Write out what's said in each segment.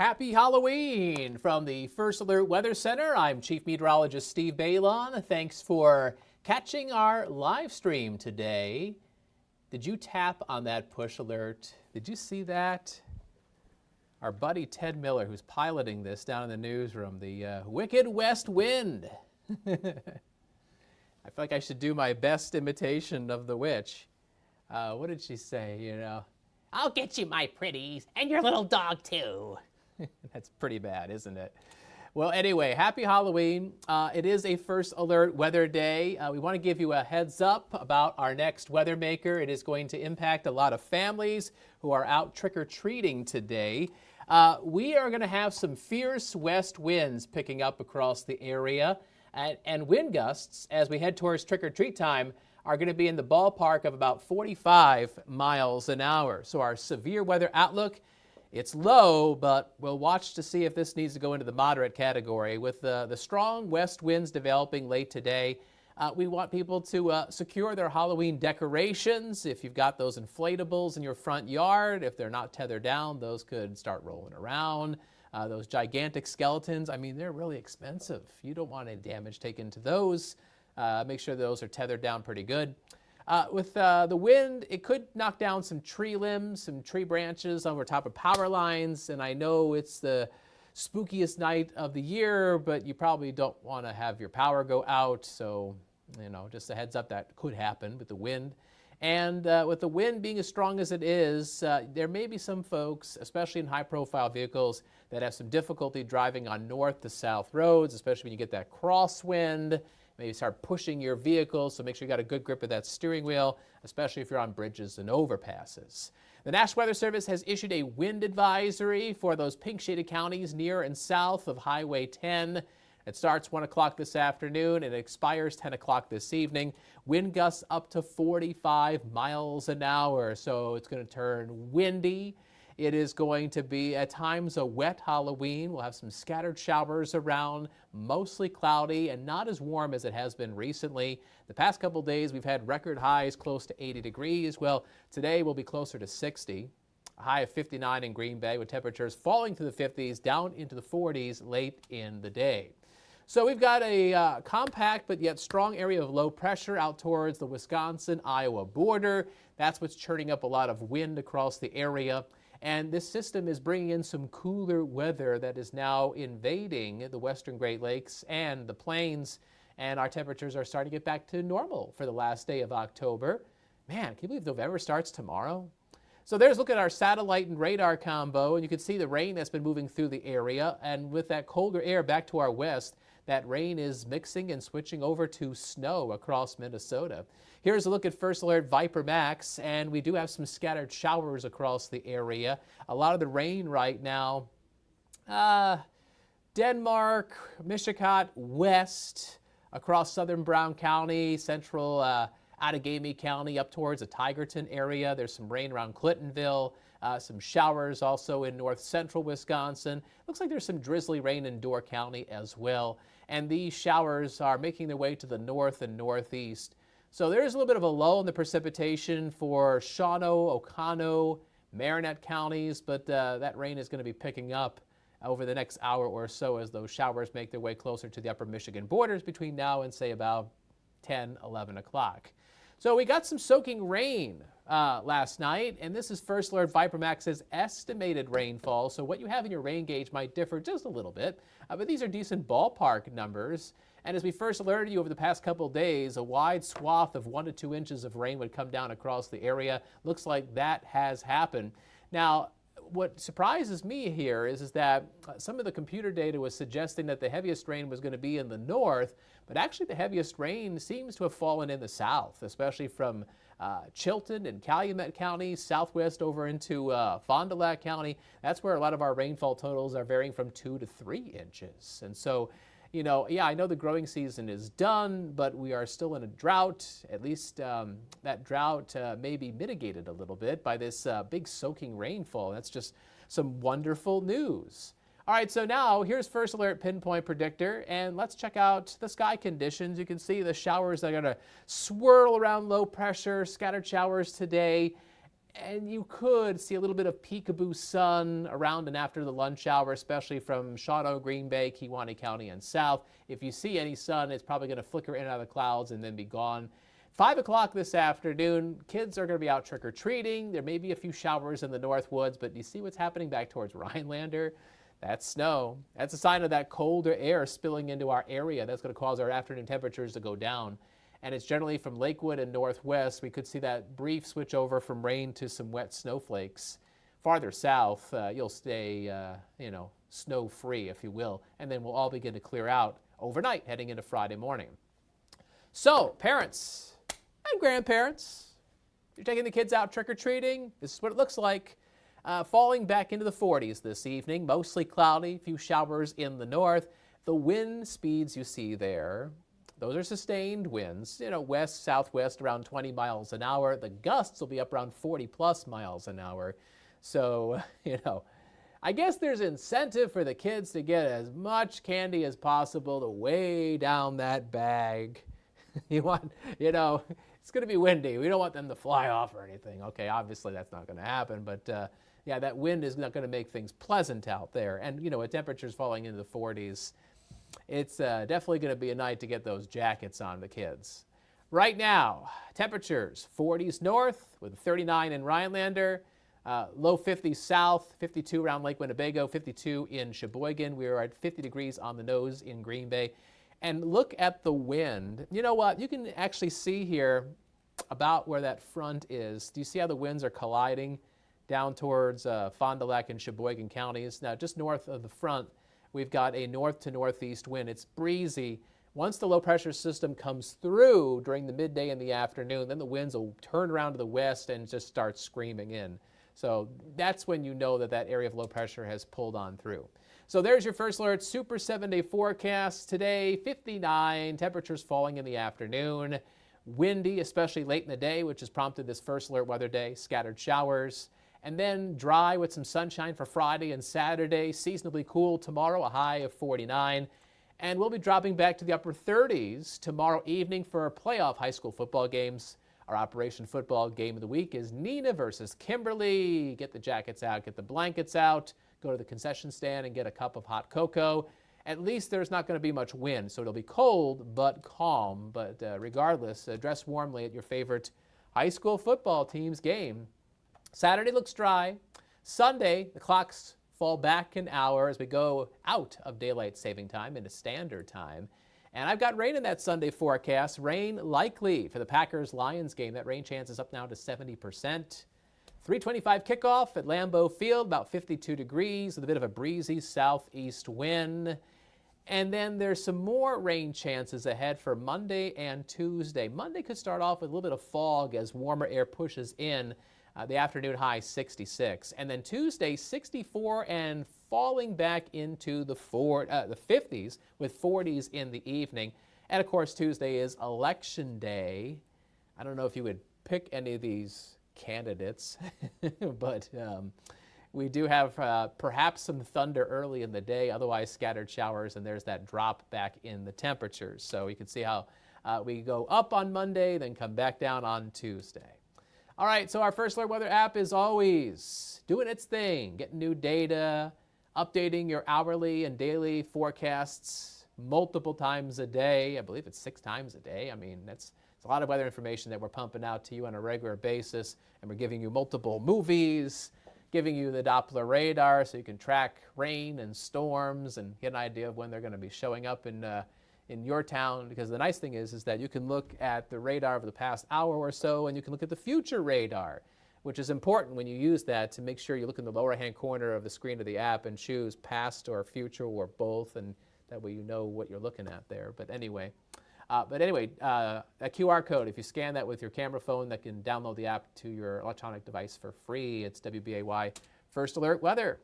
Happy Halloween from the First Alert Weather Center. I'm Chief Meteorologist Steve Beylon. Thanks for catching our live stream today. Did you tap on that push alert? Did you see that? Our buddy Ted Miller, who's piloting this down in the newsroom, the wicked west wind. I feel like I should do my best imitation of the witch. What did she say, you know? I'll get you, my pretties, and your little dog, too. That's pretty bad, isn't it? Well, anyway, happy Halloween. It is a First Alert weather day. We want to give you a heads up about our next weather maker. It is going to impact a lot of families who are out trick-or-treating today. We are going to have some fierce west winds picking up across the area, and wind gusts as we head towards trick-or-treat time are going to be in the ballpark of about 45 miles an hour. So our severe weather outlook, it's low, but we'll watch to see if this needs to go into the moderate category. With the strong west winds developing late today, we want people to secure their Halloween decorations. If you've got those inflatables in your front yard, if they're not tethered down, those could start rolling around. Those gigantic skeletons, I mean, they're really expensive. You don't want any damage taken to those. Make sure those are tethered down pretty good. With the wind, it could knock down some tree limbs, some tree branches over top of power lines. And I know it's the spookiest night of the year, but you probably don't want to have your power go out. So, you know, just a heads up, that could happen with the wind. And with the wind being as strong as it is, there may be some folks, especially in high-profile vehicles, that have some difficulty driving on north to south roads, especially when you get that crosswind. Maybe start pushing your vehicle, so make sure you got a good grip of that steering wheel, especially if you're on bridges and overpasses. The National Weather Service has issued a wind advisory for those pink shaded counties near and south of Highway 10. It starts 1 o'clock this afternoon and it expires 10 o'clock this evening. Wind gusts up to 45 miles an hour, so it's going to turn windy. It is going to be at times a wet Halloween. We'll have some scattered showers around, mostly cloudy and not as warm as it has been recently. The past couple days we've had record highs close to 80 degrees. Well, today we'll be closer to 60. A high of 59 in Green Bay with temperatures falling to the 50s down into the 40s late in the day. So we've got a compact but yet strong area of low pressure out towards the Wisconsin-Iowa border. That's what's churning up a lot of wind across the area. And this system is bringing in some cooler weather that is now invading the western Great Lakes and the plains. And our temperatures are starting to get back to normal for the last day of October. Man, can you believe November starts tomorrow? So there's a look at our satellite and radar combo, and you can see the rain that's been moving through the area. And with that colder air back to our west, that rain is mixing and switching over to snow across Minnesota. Here's a look at First Alert Viper Max, and we do have some scattered showers across the area. A lot of the rain right now, Denmark, Michigan, west, across southern Brown County, central Outagamie County, up towards the Tigerton area. There's some rain around Clintonville, some showers also in north central Wisconsin. Looks like there's some drizzly rain in Door County as well. And these showers are making their way to the north and northeast. So there's a little bit of a lull in the precipitation for Shawano, Oconto, Marinette counties, but that rain is going to be picking up over the next hour or so as those showers make their way closer to the upper Michigan borders between now and, say, about 10, 11 o'clock. So we got some soaking rain last night, and this is First Alert Viper Max's estimated rainfall. So what you have in your rain gauge might differ just a little bit, but these are decent ballpark numbers. And as we first alerted you over the past couple of days, a wide swath of 1 to 2 inches of rain would come down across the area. Looks like that has happened. Now, what surprises me here is that some of the computer data was suggesting that the heaviest rain was going to be in the north, but actually the heaviest rain seems to have fallen in the south, especially from Chilton and Calumet counties, southwest over into Fond du Lac County. That's where a lot of our rainfall totals are varying from 2 to 3 inches. And so, you know, yeah, I know the growing season is done, but we are still in a drought. At least that drought may be mitigated a little bit by this big soaking rainfall. That's just some wonderful news. All right, so now here's First Alert Pinpoint Predictor, and let's check out the sky conditions. You can see the showers that are going to swirl around low pressure, scattered showers today. And you could see a little bit of peekaboo sun around and after the lunch hour, especially from Shawano, Green Bay, Kewaunee County, and south. If you see any sun, it's probably going to flicker in and out of the clouds and then be gone. 5 o'clock this afternoon, kids are going to be out trick-or-treating. There may be a few showers in the north woods, but you see what's happening back towards Rhinelander? That's snow. That's a sign of that colder air spilling into our area. That's going to cause our afternoon temperatures to go down. And it's generally from Lakewood and northwest. We could see that brief switch over from rain to some wet snowflakes. Farther south, you'll stay, snow-free, if you will, and then we'll all begin to clear out overnight heading into Friday morning. So, parents and grandparents, you're taking the kids out trick-or-treating. This is what it looks like. Falling back into the 40s this evening, mostly cloudy, a few showers in the north. The wind speeds you see there, those are sustained winds, west, southwest, around 20 miles an hour. The gusts will be up around 40-plus miles an hour. So, I guess there's incentive for the kids to get as much candy as possible to weigh down that bag. It's going to be windy. We don't want them to fly off or anything. Okay, obviously that's not going to happen, but yeah, that wind is not going to make things pleasant out there. And, with temperatures falling into the 40s, it's definitely going to be a night to get those jackets on the kids. Right now, temperatures 40s north with 39 in Rhinelander, low 50s south, 52 around Lake Winnebago, 52 in Sheboygan. We are at 50 degrees on the nose in Green Bay. And look at the wind. You know what? You can actually see here about where that front is. Do you see how the winds are colliding down towards Fond du Lac and Sheboygan counties? Now, just north of the front, we've got a north to northeast wind. It's breezy. Once the low pressure system comes through during the midday and the afternoon, then the winds will turn around to the west and just start screaming in. So that's when you know that that area of low pressure has pulled on through. So there's your first alert, super 7-day forecast. Today, 59, temperatures falling in the afternoon. Windy, especially late in the day, which has prompted this first alert weather day, scattered showers. And then dry with some sunshine for Friday and Saturday. Seasonably cool tomorrow, a high of 49. And we'll be dropping back to the upper 30s tomorrow evening for our playoff high school football games. Our Operation Football game of the week is Neenah versus Kimberly. Get the jackets out, get the blankets out, go to the concession stand and get a cup of hot cocoa. At least there's not going to be much wind, so it'll be cold but calm. But regardless, dress warmly at your favorite high school football team's game. Saturday looks dry. Sunday, the clocks fall back an hour as we go out of daylight saving time into standard time. And I've got rain in that Sunday forecast. Rain likely for the Packers-Lions game. That rain chance is up now to 70%. 3:25 kickoff at Lambeau Field, about 52 degrees with a bit of a breezy southeast wind. And then there's some more rain chances ahead for Monday and Tuesday. Monday could start off with a little bit of fog as warmer air pushes in. The afternoon high 66. And then Tuesday 64 and falling back into the 50s with 40s in the evening. And of course Tuesday is election day. I don't know if you would pick any of these candidates, but we do have perhaps some thunder early in the day, otherwise scattered showers, and there's that drop back in the temperatures. So you can see how we go up on Monday, then come back down on Tuesday. All right, so our First Alert Weather app is always doing its thing, getting new data, updating your hourly and daily forecasts multiple times a day. I believe it's 6 times a day. I mean, it's a lot of weather information that we're pumping out to you on a regular basis, and we're giving you multiple movies, giving you the Doppler radar so you can track rain and storms and get an idea of when they're going to be showing up in your town. Because the nice thing is that you can look at the radar of the past hour or so, and you can look at the future radar, which is important when you use that to make sure you look in the lower right-hand corner of the screen of the app and choose past or future or both, and that way you know what you're looking at there. But anyway, that QR code, if you scan that with your camera phone, that can download the app to your electronic device for free. It's WBAY First Alert Weather.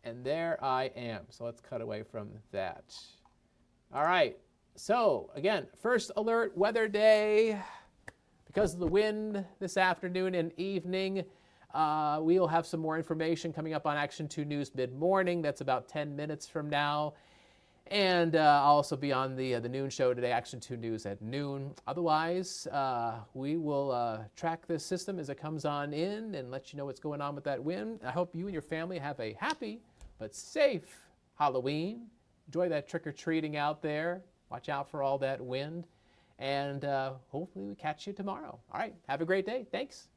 And there I am. So let's cut away from that. All right, so again, First Alert Weather Day. Because of the wind this afternoon and evening, we'll have some more information coming up on Action 2 News mid-morning. That's about 10 minutes from now. And I'll also be on the noon show today, Action 2 News at noon. Otherwise, we will track this system as it comes on in and let you know what's going on with that wind. I hope you and your family have a happy but safe Halloween. Enjoy that trick-or-treating out there. Watch out for all that wind. And hopefully we catch you tomorrow. All right, have a great day. Thanks.